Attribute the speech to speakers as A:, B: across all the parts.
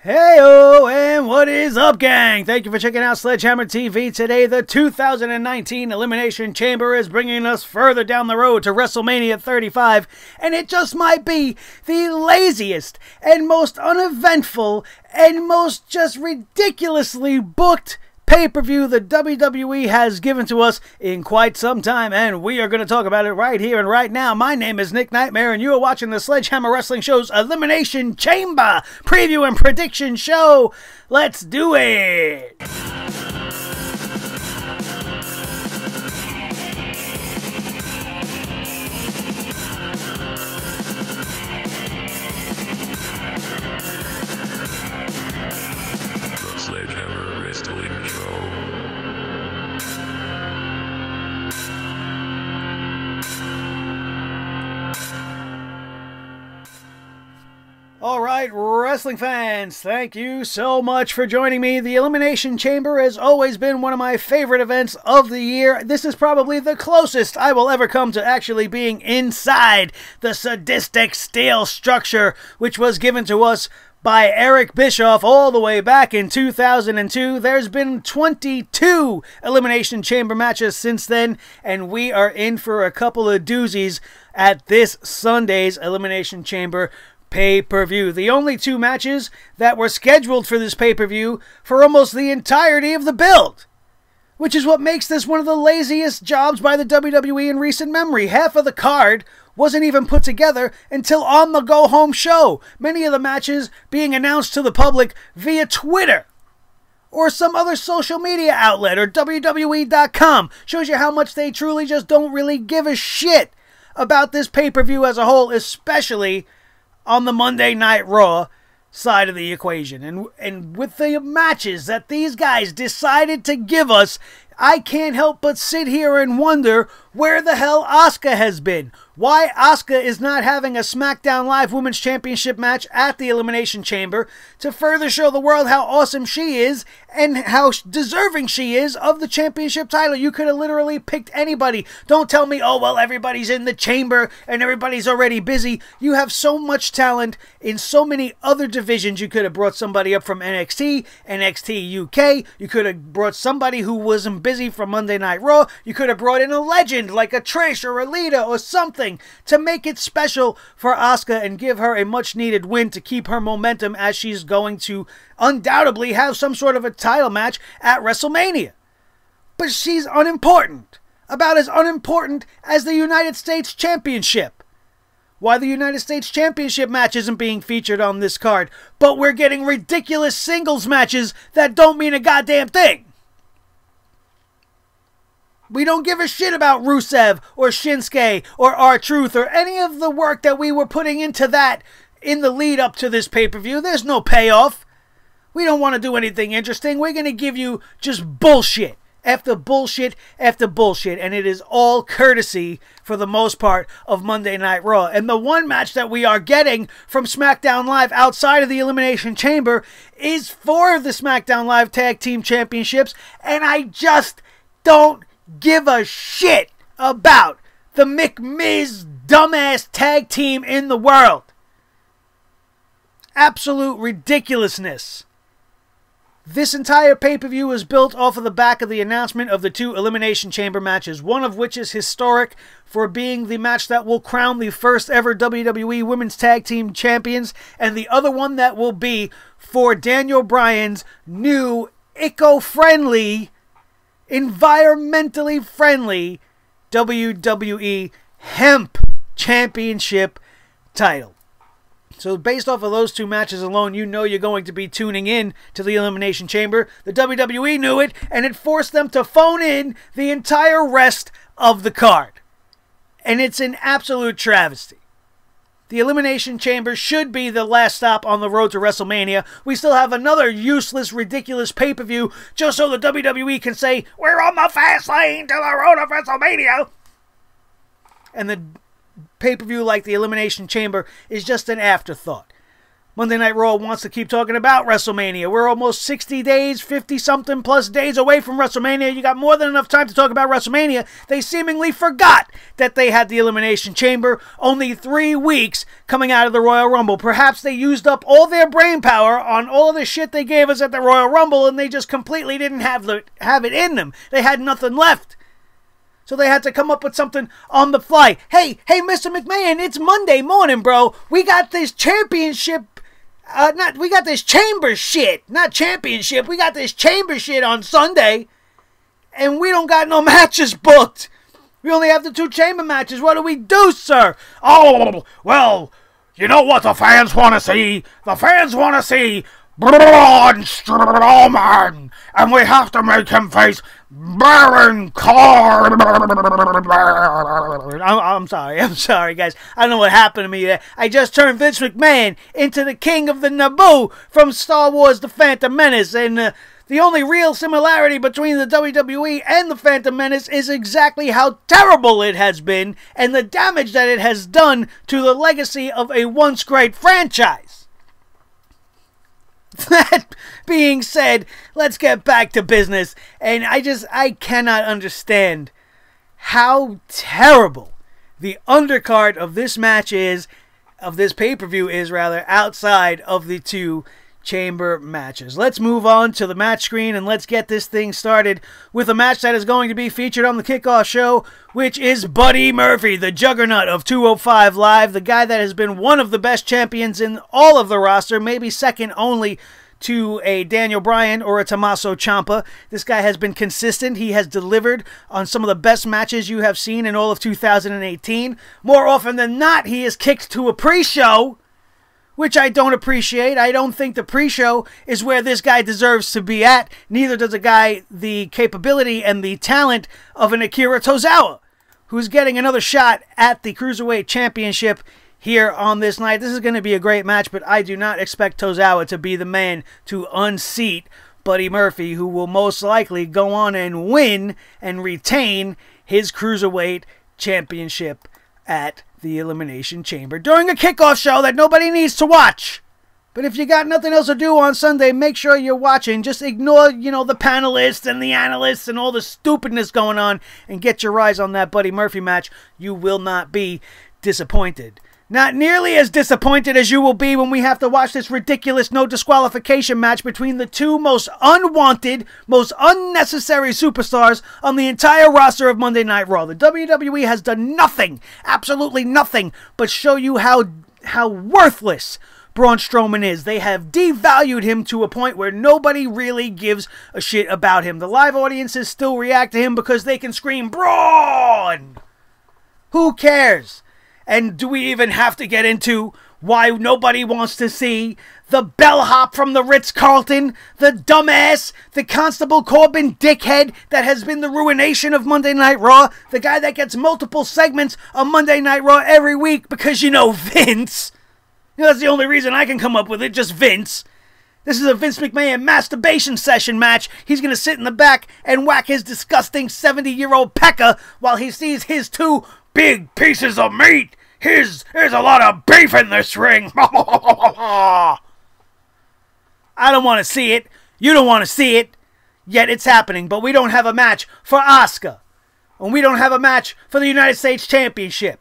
A: Heyo, and what is up, gang? Thank you for checking out Sledgehammer TV. Today, the 2019 Elimination Chamber is bringing us further down the road to WrestleMania 35, and it just might be the laziest and most uneventful and most just ridiculously booked pay-per-view the WWE has given to us in quite some time, and we are going to talk about it right here and right now. My name is Nick Nightmare, and you are watching the Sledgehammer Wrestling Show's Elimination Chamber preview and prediction show. Let's do it!
B: Sledgehammer Wrestling Show.
A: All right, wrestling fans, thank you so much for joining me. The Elimination Chamber has always been one of my favorite events of the year. This is probably the closest I will ever come to actually being inside the sadistic steel structure which was given to us by Eric Bischoff all the way back in 2002. There's been 22 Elimination Chamber matches since then, and we are in for a couple of doozies at this Sunday's Elimination Chamber pay-per-view. The only two matches that were scheduled for this pay-per-view for almost the entirety of the build, which is what makes this one of the laziest jobs by the WWE in recent memory. Half of the card wasn't even put together until on the go-home show. Many of the matches being announced to the public via Twitter or some other social media outlet or WWE.com. Shows you how much they truly just don't really give a shit about this pay-per-view as a whole, especially on the Monday Night Raw side of the equation. And with the matches that these guys decided to give us, I can't help but sit here and wonder where the hell Asuka has been. Why Asuka is not having a SmackDown Live Women's Championship match at the Elimination Chamber to further show the world how awesome she is and how deserving she is of the championship title. You could have literally picked anybody. Don't tell me, oh, well, everybody's in the chamber and everybody's already busy. You have so much talent in so many other divisions. You could have brought somebody up from NXT, NXT UK. You could have brought somebody who wasn't busy from Monday Night Raw. You could have brought in a legend like a Trish or a Lita or something to make it special for Asuka and give her a much needed win to keep her momentum as she's going to undoubtedly have some sort of a title match at WrestleMania. But she's unimportant. About as unimportant as the United States Championship. Why the United States Championship match isn't being featured on this card, but we're getting ridiculous singles matches that don't mean a goddamn thing. We don't give a shit about Rusev or Shinsuke or R-Truth or any of the work that we were putting into that in the lead up to this pay-per-view. There's no payoff. We don't want to do anything interesting. We're going to give you just bullshit after bullshit after bullshit. And it is all courtesy, for the most part, of Monday Night Raw. And the one match that we are getting from SmackDown Live outside of the Elimination Chamber is for the SmackDown Live Tag Team Championships. And I just don't give a shit about the McMiz dumbass tag team in the world. Absolute ridiculousness. This entire pay-per-view was built off of the back of the announcement of the two Elimination Chamber matches, one of which is historic for being the match that will crown the first ever WWE Women's Tag Team Champions, and the other one that will be for Daniel Bryan's new eco-friendly, environmentally friendly WWE Hemp Championship title. So based off of those two matches alone, you know you're going to be tuning in to the Elimination Chamber. The WWE knew it, and it forced them to phone in the entire rest of the card. And it's an absolute travesty. The Elimination Chamber should be the last stop on the road to WrestleMania. We still have another useless, ridiculous pay-per-view just so the WWE can say, we're on the fast lane to the road of WrestleMania. And the pay-per-view like the Elimination Chamber is just an afterthought. Monday Night Raw wants to keep talking about WrestleMania. We're almost 60 days, 50-something plus days away from WrestleMania. You got more than enough time to talk about WrestleMania. They seemingly forgot that they had the Elimination Chamber only 3 weeks coming out of the Royal Rumble. Perhaps they used up all their brain power on all the shit they gave us at the Royal Rumble, and they just completely didn't have it in them. They had nothing left. So they had to come up with something on the fly. Hey, Mr. McMahon, it's Monday morning, bro. We got this championship... we got this chamber shit. Not championship. We got this chamber shit on Sunday. And we don't got no matches booked. We only have the 2 chamber matches. What do we do, sir?
C: Oh, well, you know what the fans want to see? The fans want to see Braun Strowman. And we have to make him face Baron Corbin.
A: I'm sorry, guys. I don't know what happened to me there. I just turned Vince McMahon into the king of the Naboo from Star Wars The Phantom Menace. And the only real similarity between the WWE and The Phantom Menace is exactly how terrible it has been and the damage that it has done to the legacy of a once great franchise. That being said, let's get back to business. And I cannot understand how terrible the undercard of this match is, of this pay-per-view is rather, outside of the 2 chamber matches. Let's move on to the match screen and let's get this thing started with a match that is going to be featured on the kickoff show, which is Buddy Murphy, the juggernaut of 205 Live, the guy that has been one of the best champions in all of the roster, maybe second only to a Daniel Bryan or a Tommaso Ciampa. This guy has been consistent. He has delivered on some of the best matches you have seen in all of 2018. More often than not, he is kicked to a pre-show, which I don't appreciate. I don't think the pre-show is where this guy deserves to be at. Neither does a guy the capability and the talent of an Akira Tozawa, who's getting another shot at the Cruiserweight Championship here on this night. This is going to be a great match, but I do not expect Tozawa to be the man to unseat Buddy Murphy, who will most likely go on and win and retain his Cruiserweight Championship at the Elimination Chamber during a kickoff show that nobody needs to watch. But if you got nothing else to do on Sunday, make sure you're watching. Just ignore, the panelists and the analysts and all the stupidness going on and get your eyes on that Buddy Murphy match. You will not be disappointed. Not nearly as disappointed as you will be when we have to watch this ridiculous no disqualification match between the 2 most unwanted, most unnecessary superstars on the entire roster of Monday Night Raw. The WWE has done nothing, absolutely nothing, but show you how worthless Braun Strowman is. They have devalued him to a point where nobody really gives a shit about him. The live audiences still react to him because they can scream, "Braun!" Who cares? And do we even have to get into why nobody wants to see the bellhop from the Ritz-Carlton, the dumbass, the Constable Corbin dickhead that has been the ruination of Monday Night Raw, the guy that gets multiple segments on Monday Night Raw every week because, Vince. That's the only reason I can come up with it, just Vince. This is a Vince McMahon masturbation session match. He's going to sit in the back and whack his disgusting 70-year-old pecker while he sees his 2 big pieces of meat. There's a lot of beef in this ring. I don't want to see it. You don't want to see it. Yet it's happening. But we don't have a match for Asuka. And we don't have a match for the United States Championship.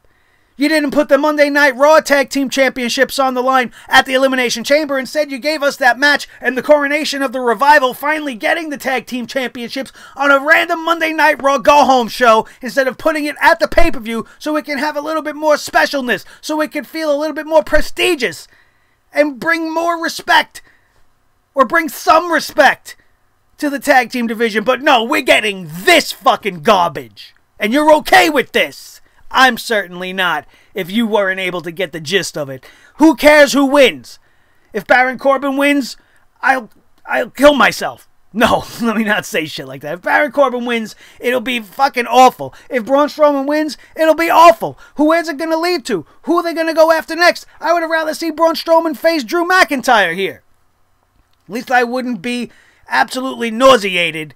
A: You didn't put the Monday Night Raw Tag Team Championships on the line at the Elimination Chamber. Instead, you gave us that match and the coronation of the Revival finally getting the Tag Team Championships on a random Monday Night Raw go-home show instead of putting it at the pay-per-view so it can have a little bit more specialness, so it can feel a little bit more prestigious and bring more respect, or bring some respect to the Tag Team division. But no, we're getting this fucking garbage. And you're okay with this. I'm certainly not, if you weren't able to get the gist of it. Who cares who wins? If Baron Corbin wins, I'll kill myself. No, let me not say shit like that. If Baron Corbin wins, it'll be fucking awful. If Braun Strowman wins, it'll be awful. Where's it going to lead to? Who are they going to go after next? I would have rather see Braun Strowman face Drew McIntyre here. At least I wouldn't be absolutely nauseated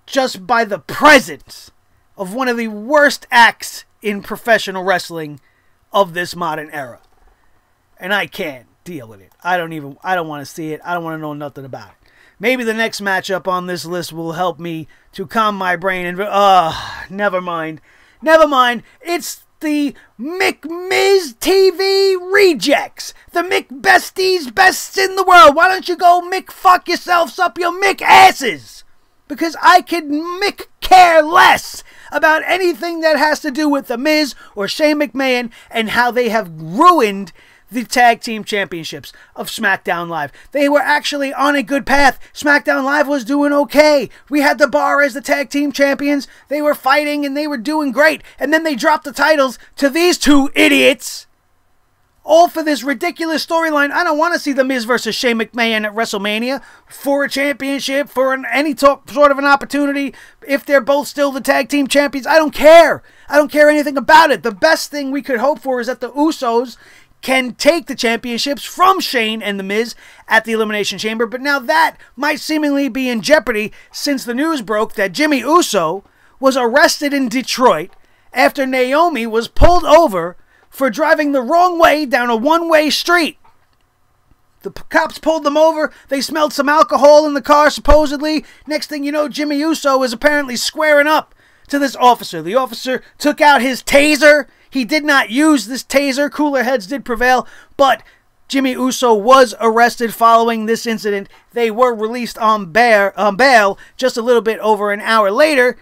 A: just by the presence of one of the worst acts in professional wrestling of this modern era. And I can't deal with it. I don't want to see it. I don't want to know nothing about it. Maybe the next matchup on this list will help me to calm my brain and never mind. Never mind. It's the McMiz TV rejects. The McBesties bests in the world. Why don't you go fuck yourselves up your asses? Because I could care less about anything that has to do with The Miz or Shane McMahon and how they have ruined the tag team championships of SmackDown Live. They were actually on a good path. SmackDown Live was doing okay. We had the Bar as the tag team champions. They were fighting and they were doing great. And then they dropped the titles to these two idiots. All for this ridiculous storyline. I don't want to see The Miz versus Shane McMahon at WrestleMania for a championship, for any sort of an opportunity. If they're both still the tag team champions, I don't care. I don't care anything about it. The best thing we could hope for is that the Usos can take the championships from Shane and The Miz at the Elimination Chamber. But now that might seemingly be in jeopardy since the news broke that Jimmy Uso was arrested in Detroit after Naomi was pulled over for driving the wrong way down a one-way street. The cops pulled them over. They smelled some alcohol in the car, supposedly. Next thing you know, Jimmy Uso is apparently squaring up to this officer. The officer took out his taser. He did not use this taser. Cooler heads did prevail, but Jimmy Uso was arrested following this incident. They were released on bail just a little bit over an hour later,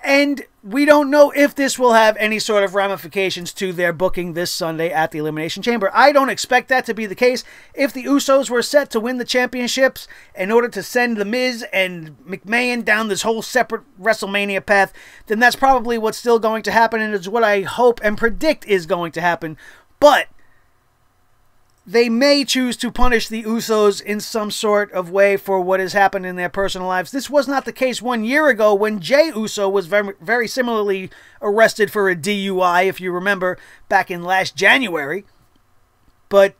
A: and we don't know if this will have any sort of ramifications to their booking this Sunday at the Elimination Chamber. I don't expect that to be the case. If the Usos were set to win the championships in order to send The Miz and McMahon down this whole separate WrestleMania path, then that's probably what's still going to happen, and it's what I hope and predict is going to happen. But they may choose to punish the Usos in some sort of way for what has happened in their personal lives. This was not the case 1 year ago when Jey Uso was very similarly arrested for a DUI, if you remember, back in last January. But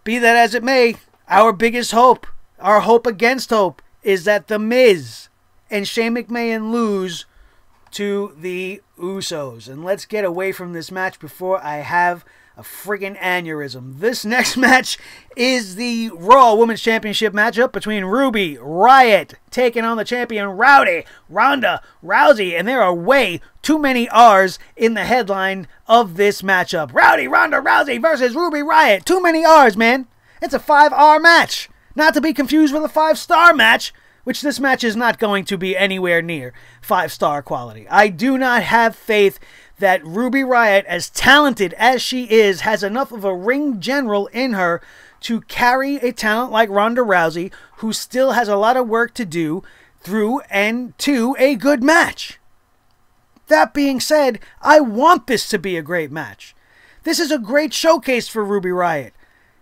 A: be that as it may, our biggest hope, our hope against hope, is that The Miz and Shane McMahon lose to the Usos. And let's get away from this match before I have a friggin' aneurysm. This next match is the Raw Women's Championship matchup between Ruby Riott taking on the champion Ronda Rousey, and there are way too many R's in the headline of this matchup. Ronda Rousey versus Ruby Riott. Too many R's, man. It's a 5-R match. Not to be confused with a 5-star match, which this match is not going to be anywhere near 5-star quality. I do not have faith that Ruby Riott, as talented as she is, has enough of a ring general in her to carry a talent like Ronda Rousey, who still has a lot of work to do through and to a good match. That being said, I want this to be a great match. This is a great showcase for Ruby Riott.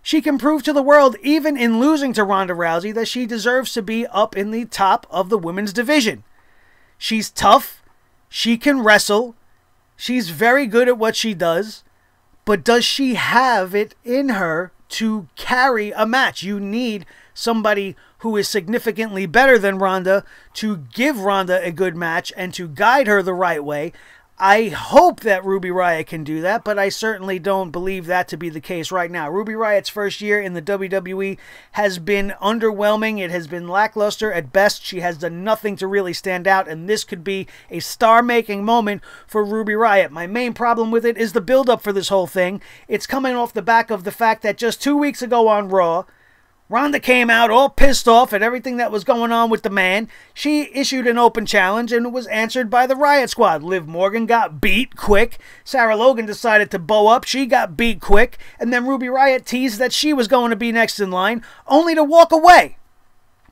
A: She can prove to the world, even in losing to Ronda Rousey, that she deserves to be up in the top of the women's division. She's tough. She can wrestle. She's very good at what she does, but does she have it in her to carry a match? You need somebody who is significantly better than Ronda to give Ronda a good match and to guide her the right way. I hope that Ruby Riott can do that, but I certainly don't believe that to be the case right now. Ruby Riott's first year in the WWE has been underwhelming. It has been lackluster at best. She has done nothing to really stand out, and this could be a star-making moment for Ruby Riott. My main problem with it is the build-up for this whole thing. It's coming off the back of the fact that just 2 weeks ago on Raw, Ronda came out all pissed off at everything that was going on with the man. She issued an open challenge and it was answered by the Riott Squad. Liv Morgan got beat quick. Sarah Logan decided to bow up. She got beat quick. And then Ruby Riott teased that she was going to be next in line, only to walk away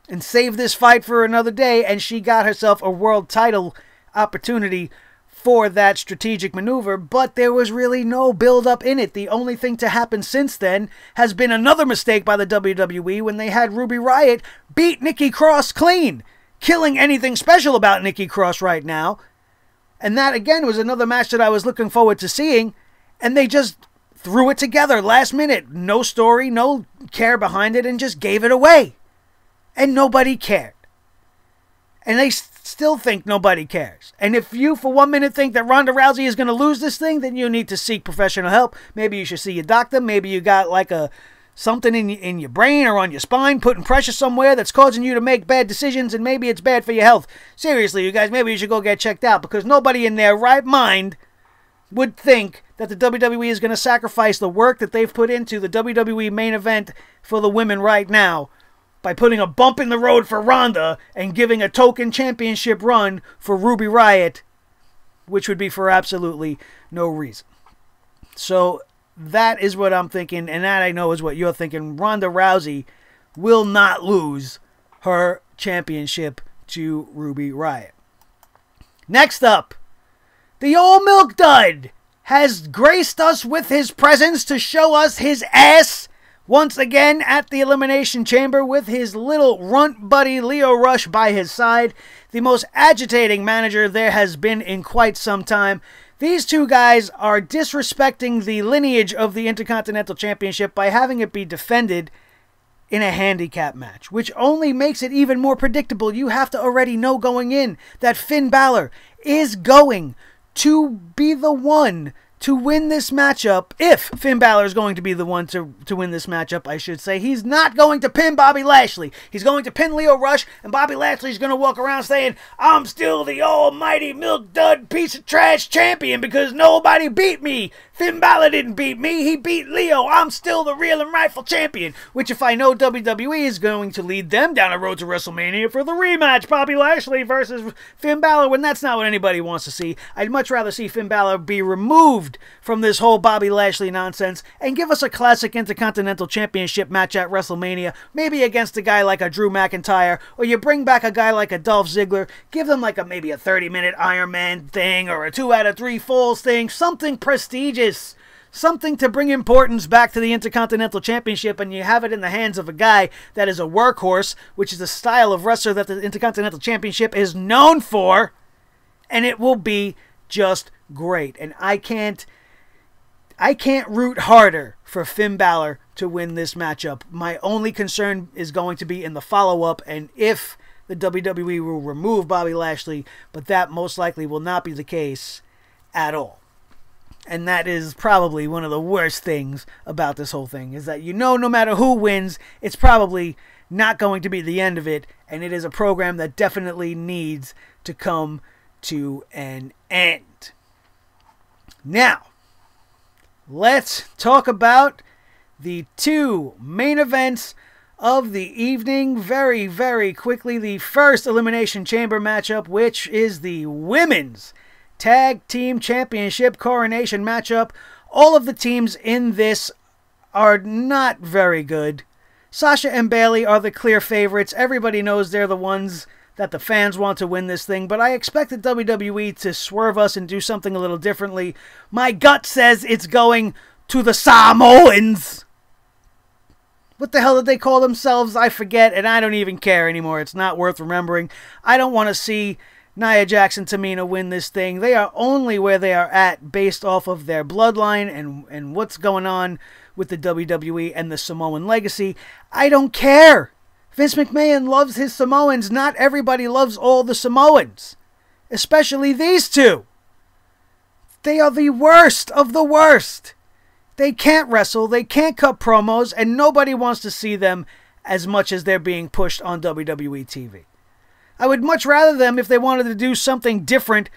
A: and save this fight for another day. And she got herself a world title opportunity for that strategic maneuver, but there was really no build-up in it. The only thing to happen since then has been another mistake by the WWE when they had Ruby Riott beat Nikki Cross clean, killing anything special about Nikki Cross right now. And that, again, was another match that I was looking forward to seeing, and they just threw it together last minute. No story, no care behind it, and just gave it away. And nobody cared. And they still think nobody cares. And if you for 1 minute think that Ronda Rousey is going to lose this thing, then you need to seek professional help. Maybe you should see your doctor. Maybe you got like a something in your brain or on your spine, putting pressure somewhere that's causing you to make bad decisions, and maybe it's bad for your health. Seriously, you guys, maybe you should go get checked out, because nobody in their right mind would think that the WWE is going to sacrifice the work that they've put into the WWE main event for the women right now by putting a bump in the road for Ronda and giving a token championship run for Ruby Riott, which would be for absolutely no reason. So that is what I'm thinking, and that I know is what you're thinking. Ronda Rousey will not lose her championship to Ruby Riott. Next up, the old milk dud has graced us with his presence to show us his ass once again at the Elimination Chamber with his little runt buddy Lio Rush by his side. The most agitating manager there has been in quite some time. These two guys are disrespecting the lineage of the Intercontinental Championship by having it be defended in a handicap match, which only makes it even more predictable. You have to already know going in that Finn Balor is going to be the one to win this matchup. If Finn Balor is going to be the one to win this matchup, I should say. He's not going to pin Bobby Lashley. He's going to pin Lio Rush, and Bobby Lashley's going to walk around saying, I'm still the almighty milk dud piece of trash champion because nobody beat me. Finn Balor didn't beat me. He beat Lio. I'm still the real and rightful champion. Which, if I know WWE is going to lead them down a road to WrestleMania for the rematch, Bobby Lashley versus Finn Balor, when that's not what anybody wants to see. I'd much rather see Finn Balor be removed from this whole Bobby Lashley nonsense and give us a classic Intercontinental Championship match at WrestleMania, maybe against a guy like a Drew McIntyre, or you bring back a guy like a Dolph Ziggler, give them like maybe a 30-minute Iron Man thing or a 2 out of 3 falls thing, something prestigious. Something to bring importance back to the Intercontinental Championship, and you have it in the hands of a guy that is a workhorse, which is the style of wrestler that the Intercontinental Championship is known for, and it will be just great. And I can't root harder for Finn Balor to win this matchup. My only concern is going to be in the follow-up, and if the WWE will remove Bobby Lashley, but that most likely will not be the case at all. And that is probably one of the worst things about this whole thing, is that no matter who wins, it's probably not going to be the end of it, and it is a program that definitely needs to come to an end. Now, let's talk about the two main events of the evening very, very quickly. The first Elimination Chamber matchup, which is the Women's Tag Team Championship Coronation matchup. All of the teams in this are not very good. Sasha and Bayley are the clear favorites. Everybody knows they're the ones that the fans want to win this thing, but I expect the WWE to swerve us and do something a little differently. My gut says it's going to the Samoans. What the hell did they call themselves? I forget, and I don't even care anymore. It's not worth remembering. I don't want to see Nia Jax and Tamina win this thing. They are only where they are at based off of their bloodline and what's going on with the WWE and the Samoan legacy. I don't care. Vince McMahon loves his Samoans. Not everybody loves all the Samoans, especially these two. They are the worst of the worst. They can't wrestle, they can't cut promos, and nobody wants to see them as much as they're being pushed on WWE TV. I would much rather them, if they wanted to do something different,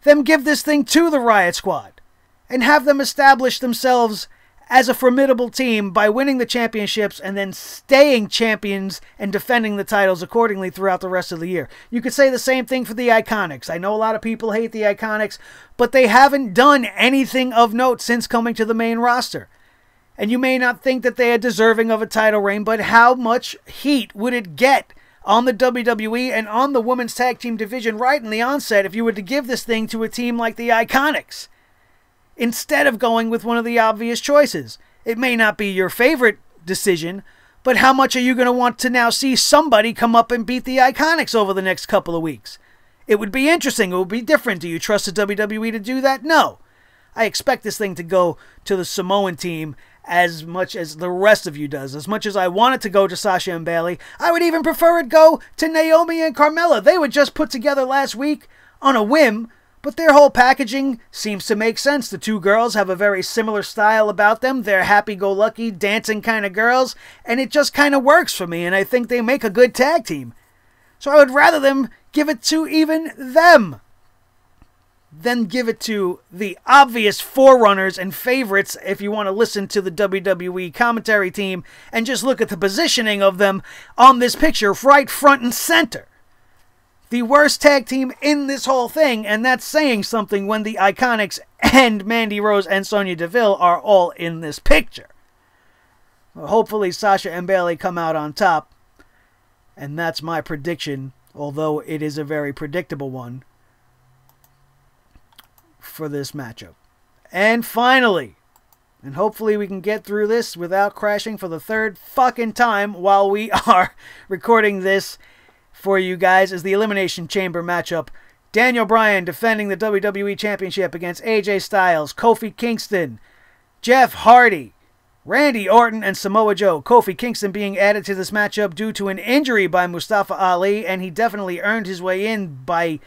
A: them give this thing to the Riott Squad and have them establish themselves as a formidable team by winning the championships and then staying champions and defending the titles accordingly throughout the rest of the year. You could say the same thing for the Iconics. I know a lot of people hate the Iconics, but they haven't done anything of note since coming to the main roster. And you may not think that they are deserving of a title reign, but how much heat would it get on the WWE and on the women's tag team division right in the onset if you were to give this thing to a team like the Iconics, instead of going with one of the obvious choices? It may not be your favorite decision, but how much are you going to want to now see somebody come up and beat the Iconics over the next couple of weeks? It would be interesting. It would be different. Do you trust the WWE to do that? No. I expect this thing to go to the Samoan team as much as the rest of you does. As much as I want it to go to Sasha and Bayley, I would even prefer it go to Naomi and Carmella. They were just put together last week on a whim But their whole packaging seems to make sense. The two girls have a very similar style about them. They're happy-go-lucky, dancing kind of girls, and it just kind of works for me, and I think they make a good tag team. So I would rather them give it to even them than give it to the obvious forerunners and favorites if you want to listen to the WWE commentary team and just look at the positioning of them on this picture right front and center. The worst tag team in this whole thing, and that's saying something when the Iconics and Mandy Rose and Sonya Deville are all in this picture. Well, hopefully Sasha and Bayley come out on top, and that's my prediction, although it is a very predictable one for this matchup. And finally, and hopefully we can get through this without crashing for the third fucking time while we are recording this for you guys, is the Elimination Chamber matchup. Daniel Bryan defending the WWE Championship against AJ Styles, Kofi Kingston, Jeff Hardy, Randy Orton, and Samoa Joe. Kofi Kingston being added to this matchup due to an injury by Mustafa Ali, and he definitely earned his way in by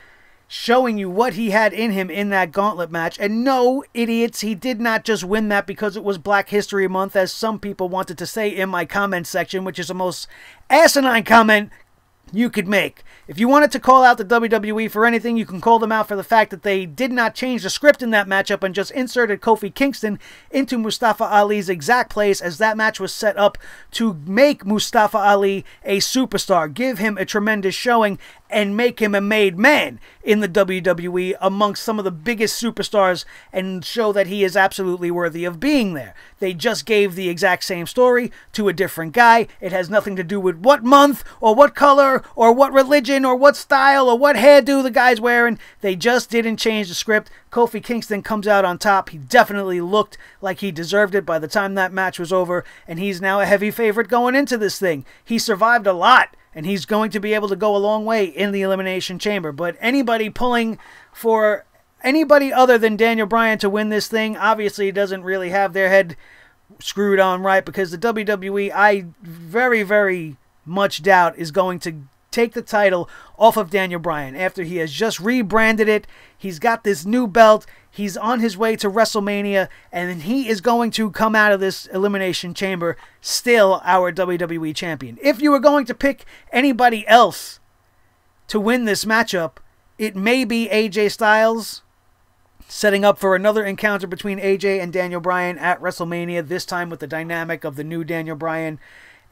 A: showing you what he had in him in that gauntlet match. And no, idiots, he did not just win that because it was Black History Month, as some people wanted to say in my comment section, which is the most asinine comment you could make. If you wanted to call out the WWE for anything, you can call them out for the fact that they did not change the script in that matchup and just inserted Kofi Kingston into Mustafa Ali's exact place, as that match was set up to make Mustafa Ali a superstar, give him a tremendous showing, and make him a made man in the WWE amongst some of the biggest superstars, and show that he is absolutely worthy of being there. They just gave the exact same story to a different guy. It has nothing to do with what month or what color or what religion or what style or what hairdo the guy's wearing. They just didn't change the script. Kofi Kingston comes out on top. He definitely looked like he deserved it by the time that match was over, and he's now a heavy favorite going into this thing. He survived a lot, and he's going to be able to go a long way in the Elimination Chamber. But anybody pulling for anybody other than Daniel Bryan to win this thing obviously doesn't really have their head screwed on right, because the WWE, I very, very much doubt, is going to take the title off of Daniel Bryan after he has just rebranded it. He's got this new belt. He's on his way to WrestleMania, and he is going to come out of this Elimination Chamber still our WWE Champion. If you were going to pick anybody else to win this matchup, it may be AJ Styles, setting up for another encounter between AJ and Daniel Bryan at WrestleMania, this time with the dynamic of the new Daniel Bryan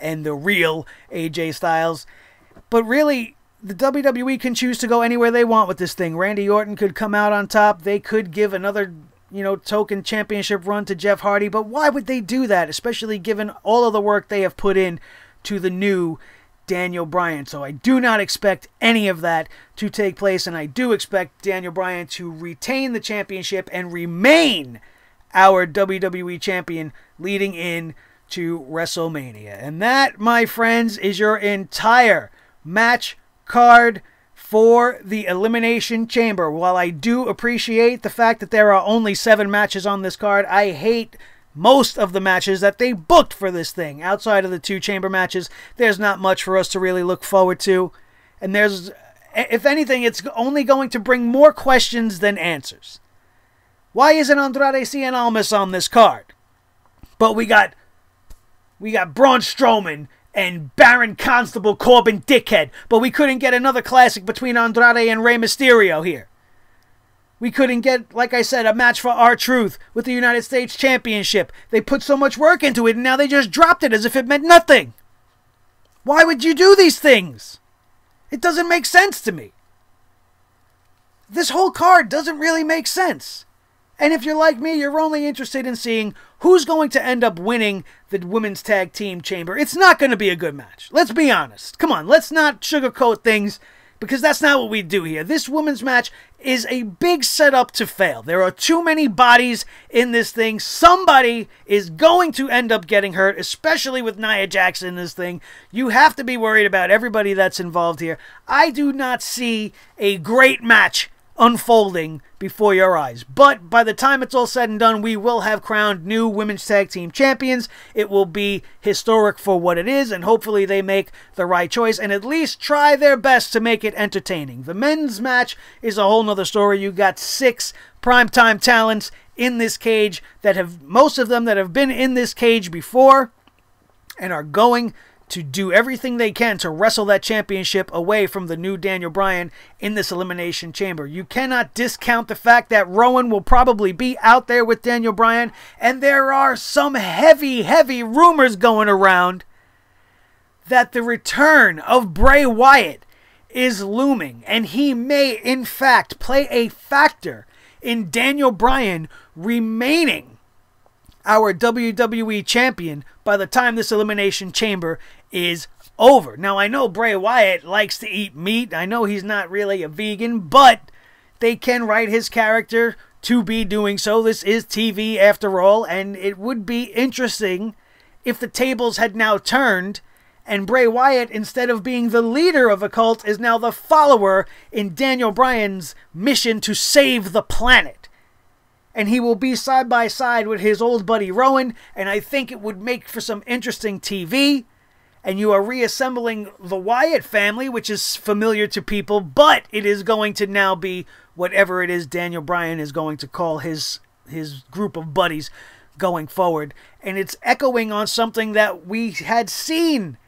A: and the real AJ Styles. But really, the WWE can choose to go anywhere they want with this thing. Randy Orton could come out on top. They could give another, token championship run to Jeff Hardy. But why would they do that, especially given all of the work they have put in to the new Daniel Bryan? So I do not expect any of that to take place, and I do expect Daniel Bryan to retain the championship and remain our WWE champion leading in to WrestleMania. And that, my friends, is your entire match card for the Elimination Chamber. While I do appreciate the fact that there are only 7 matches on this card, I hate most of the matches that they booked for this thing. Outside of the 2 chamber matches, there's not much for us to really look forward to. And there's, if anything, it's only going to bring more questions than answers. Why isn't Andrade Cien Almas on this card? But we got Braun Strowman and Baron Constable Corbin Dickhead, but we couldn't get another classic between Andrade and Rey Mysterio here. We couldn't get, like I said, a match for R-Truth with the United States Championship. They put so much work into it, and now they just dropped it as if it meant nothing. Why would you do these things? It doesn't make sense to me. This whole card doesn't really make sense. And if you're like me, you're only interested in seeing who's going to end up winning the Women's Tag Team Chamber. It's not going to be a good match. Let's be honest. Come on, let's not sugarcoat things, because that's not what we do here. This women's match is a big setup to fail. There are too many bodies in this thing. Somebody is going to end up getting hurt, especially with Nia Jax in this thing. You have to be worried about everybody that's involved here. I do not see a great match unfolding before your eyes. But by the time it's all said and done, we will have crowned new women's tag team champions. It will be historic for what it is, and hopefully they make the right choice and at least try their best to make it entertaining. The men's match is a whole nother story. You got 6 primetime talents in this cage that have, most of them that have been in this cage before and are going to do everything they can to wrestle that championship away from the new Daniel Bryan in this Elimination Chamber. You cannot discount the fact that Rowan will probably be out there with Daniel Bryan, and there are some heavy, heavy rumors going around that the return of Bray Wyatt is looming, and he may, in fact, play a factor in Daniel Bryan remaining our WWE champion by the time this Elimination Chamber is over. Now, I know Bray Wyatt likes to eat meat. I know he's not really a vegan, but they can write his character to be doing so. This is TV after all, and it would be interesting if the tables had now turned and Bray Wyatt, instead of being the leader of a cult, is now the follower in Daniel Bryan's mission to save the planet. And he will be side by side with his old buddy Rowan, and I think it would make for some interesting TV. And you are reassembling the Wyatt family, which is familiar to people, but it is going to now be whatever it is Daniel Bryan is going to call his group of buddies going forward. And it's echoing on something that we had seen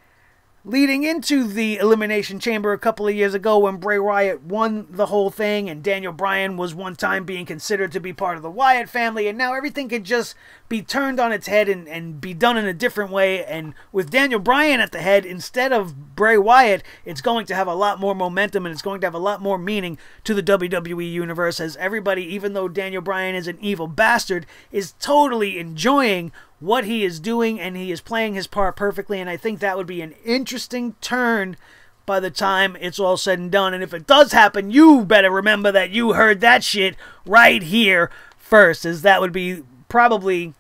A: leading into the Elimination Chamber a couple of years ago when Bray Wyatt won the whole thing and Daniel Bryan was one time being considered to be part of the Wyatt family, and now everything could just be turned on its head and be done in a different way. And with Daniel Bryan at the head instead of Bray Wyatt, it's going to have a lot more momentum and it's going to have a lot more meaning to the WWE Universe, as everybody, even though Daniel Bryan is an evil bastard, is totally enjoying what he is doing, and he is playing his part perfectly. And I think that would be an interesting turn by the time it's all said and done. And if it does happen, you better remember that you heard that shit right here first, as that would be probably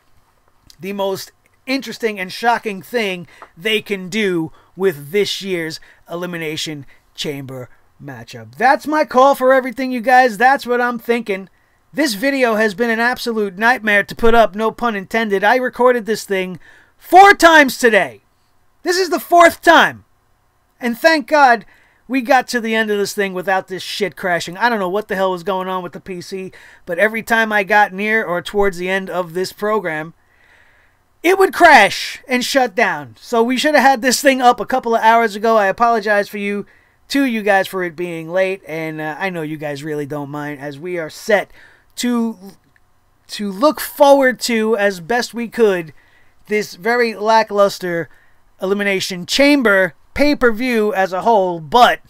A: the most interesting and shocking thing they can do with this year's Elimination Chamber matchup. That's my call for everything, you guys. That's what I'm thinking. This video has been an absolute nightmare to put up, no pun intended. I recorded this thing 4 times today. This is the 4th time. And thank God we got to the end of this thing without this shit crashing. I don't know what the hell was going on with the PC, but every time I got near or towards the end of this program, it would crash and shut down. So we should have had this thing up a couple of hours ago. I apologize to you guys for it being late, and I know you guys really don't mind, as we are set to look forward to, as best we could, this very lackluster Elimination Chamber pay-per-view as a whole, but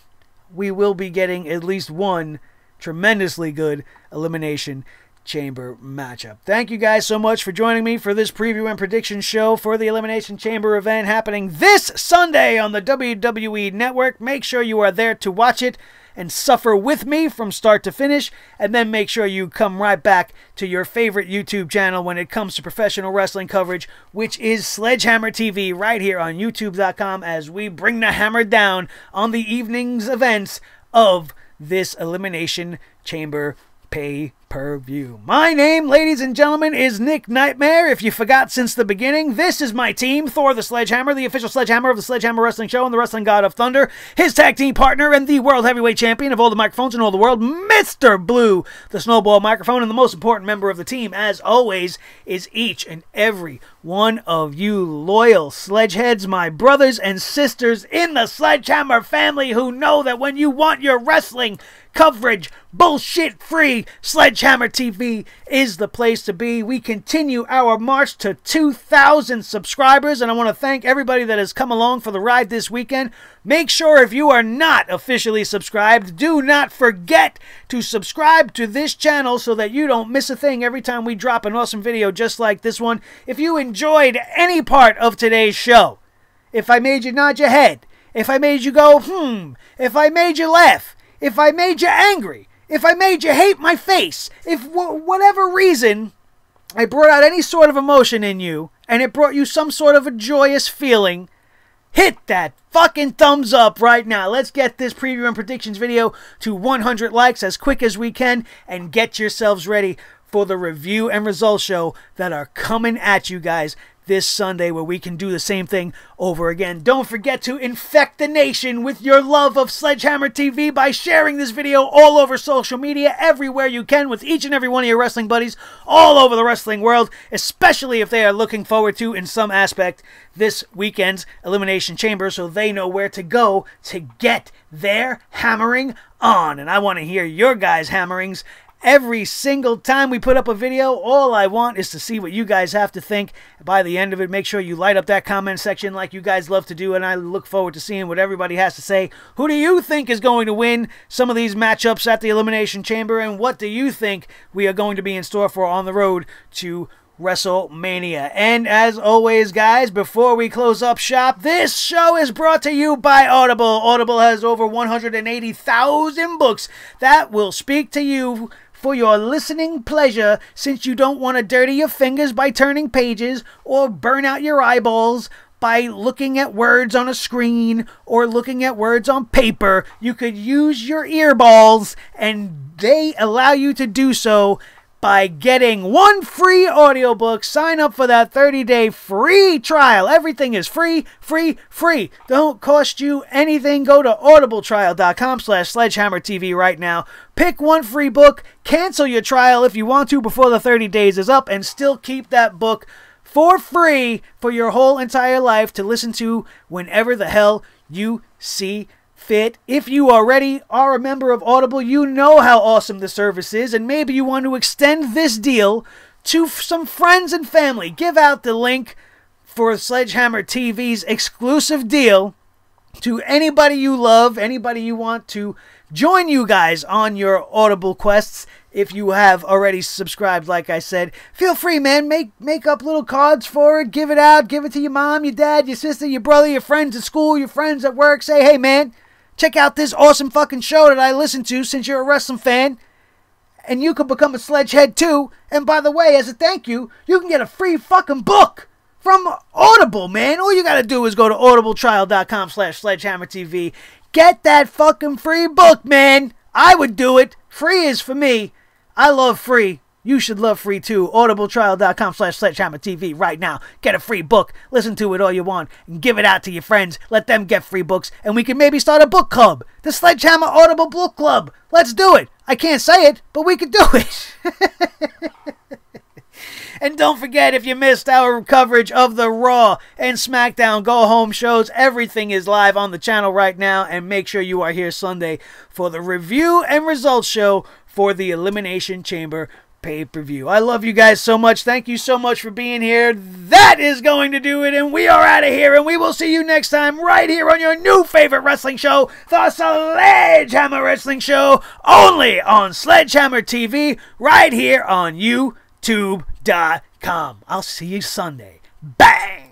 A: we will be getting at least one tremendously good Elimination Chamber matchup. Thank you guys so much for joining me for this preview and prediction show for the Elimination Chamber event happening this Sunday on the WWE Network. Make sure you are there to watch it and suffer with me from start to finish, and then make sure you come right back to your favorite YouTube channel when it comes to professional wrestling coverage, which is Sledgehammer TV, right here on YouTube.com, as we bring the hammer down on the evening's events of this Elimination Chamber pay-per-view. My name, ladies and gentlemen, is Nick Nightmare. If you forgot since the beginning, this is my team, Thor the Sledgehammer, the official Sledgehammer of the Sledgehammer Wrestling Show and the Wrestling God of Thunder, his tag team partner and the World Heavyweight Champion of all the microphones in all the world, Mr. Blue, the Snowball Microphone, and the most important member of the team, as always, is each and every one of you loyal Sledgeheads, my brothers and sisters in the Sledgehammer family, who know that when you want your wrestling coverage bullshit-free, Sledgehammer TV is the place to be. We continue our march to 2,000 subscribers, and I want to thank everybody that has come along for the ride this weekend. Make sure, if you are not officially subscribed, do not forget to subscribe to this channel so that you don't miss a thing every time we drop an awesome video just like this one. If you enjoyed any part of today's show, if I made you nod your head, if I made you go, if I made you laugh, if I made you angry, if I made you hate my face, if whatever reason I brought out any sort of emotion in you, and it brought you some sort of a joyous feeling, hit that fucking thumbs up right now. Let's get this preview and predictions video to 100 likes as quick as we can, and get yourselves ready for the review and results show that are coming at you guys this Sunday, where we can do the same thing over again. Don't forget to infect the nation with your love of Sledgehammer TV by sharing this video all over social media, everywhere you can, with each and every one of your wrestling buddies all over the wrestling world, especially if they are looking forward to, in some aspect, this weekend's Elimination Chamber, so they know where to go to get their hammering on. And I want to hear your guys' hammerings every single time we put up a video. All I want is to see what you guys have to think. By the end of it, make sure you light up that comment section like you guys love to do, and I look forward to seeing what everybody has to say. Who do you think is going to win some of these matchups at the Elimination Chamber, and what do you think we are going to be in store for on the road to WrestleMania? And as always, guys, before we close up shop, this show is brought to you by Audible. Audible has over 180,000 books that will speak to you for your listening pleasure, since you don't want to dirty your fingers by turning pages or burn out your eyeballs by looking at words on a screen or looking at words on paper. You could use your earballs, and they allow you to do so by getting one free audiobook. Sign up for that 30-day free trial. Everything is free, free, free. Don't cost you anything. Go to audibletrial.com/sledgehammertv right now. Pick one free book. Cancel your trial if you want to before the 30 days is up, and still keep that book for free for your whole entire life to listen to whenever the hell you see fit. If you already are a member of Audible, you know how awesome the service is, and maybe you want to extend this deal to some friends and family. Give out the link for Sledgehammer TV's exclusive deal to anybody you love, anybody you want to join you guys on your Audible quests. If you have already subscribed, like I said, feel free, man. Make up little cards for it. Give it out. Give it to your mom, your dad, your sister, your brother, your friends at school, your friends at work. Say, hey, man, check out this awesome fucking show that I listen to, since you're a wrestling fan. And you can become a Sledgehead too. And by the way, as a thank you, you can get a free fucking book from Audible, man. All you gotta do is go to audibletrial.com/sledgehammertv. Get that fucking free book, man. I would do it. Free is for me. I love free. You should love free too. audibletrial.com/sledgehammertv right now. Get a free book. Listen to it all you want, and give it out to your friends. Let them get free books, and we can maybe start a book club. The Sledgehammer Audible Book Club. Let's do it. I can't say it, but we could do it. And don't forget, if you missed our coverage of the Raw and SmackDown go-home shows, everything is live on the channel right now. And make sure you are here Sunday for the review and results show for the Elimination Chamber pay-per-view. I love you guys so much. Thank you so much for being here. That is going to do it, and we are out of here, and we will see you next time right here on your new favorite wrestling show, the Sledgehammer Wrestling Show, only on Sledgehammer TV, right here on YouTube.com. I'll see you Sunday. Bang!